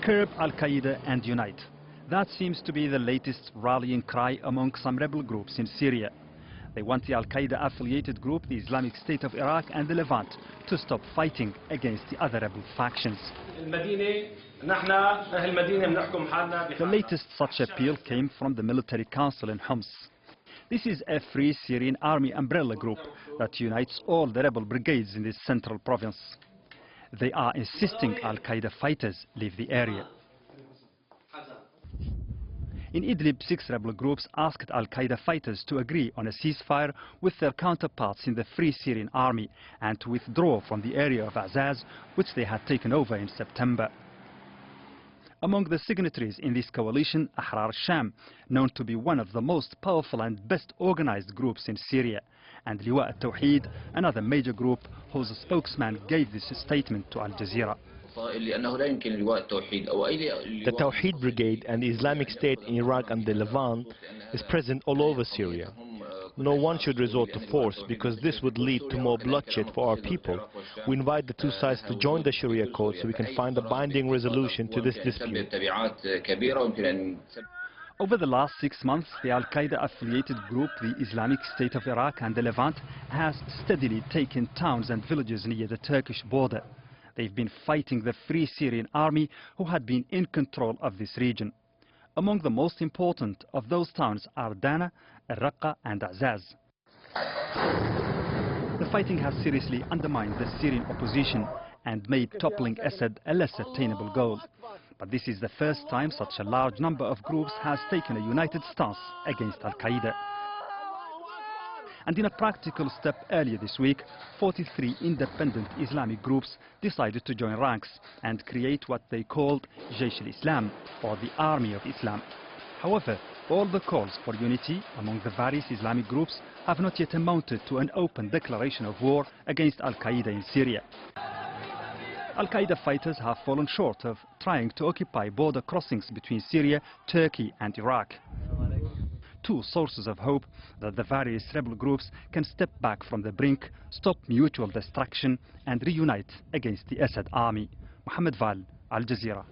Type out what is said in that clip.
Curb Al-Qaeda and unite. That seems to be the latest rallying cry among some rebel groups in Syria. They want the Al-Qaeda-affiliated group, the Islamic State of Iraq and the Levant, to stop fighting against the other rebel factions. The latest such appeal came from the military council in Homs. This is a Free Syrian Army umbrella group that unites all the rebel brigades in this central province. They are insisting Al-Qaeda fighters leave the area. In Idlib, 6 rebel groups asked Al-Qaeda fighters to agree on a ceasefire with their counterparts in the Free Syrian Army and to withdraw from the area of Azaz, which they had taken over in September. Among the signatories in this coalition, Ahrar Sham, known to be one of the most powerful and best organized groups in Syria, and Liwa al-Tawheed, another major group whose spokesman gave this statement to Al Jazeera. The Tawheed Brigade and the Islamic State in Iraq and the Levant is present all over Syria. No one should resort to force because this would lead to more bloodshed for our people. We invite the two sides to join the Sharia code so we can find a binding resolution to this dispute. Over the last 6 months, the Al-Qaeda-affiliated group, the Islamic State of Iraq and the Levant, has steadily taken towns and villages near the Turkish border. They've been fighting the Free Syrian Army, who had been in control of this region. Among the most important of those towns are Dana, Al-Raqqa and Azaz. The fighting has seriously undermined the Syrian opposition and made toppling Assad a less attainable goal. But this is the first time such a large number of groups has taken a united stance against Al-Qaeda. And in a practical step earlier this week, 43 independent Islamic groups decided to join ranks and create what they called Jaysh al-Islam, or the Army of Islam. However, all the calls for unity among the various Islamic groups have not yet amounted to an open declaration of war against Al-Qaeda in Syria. Al-Qaeda fighters have fallen short of trying to occupy border crossings between Syria, Turkey and Iraq. Two sources of hope that the various rebel groups can step back from the brink, stop mutual destruction and reunite against the Assad army. Mohammed Val, Al Jazeera.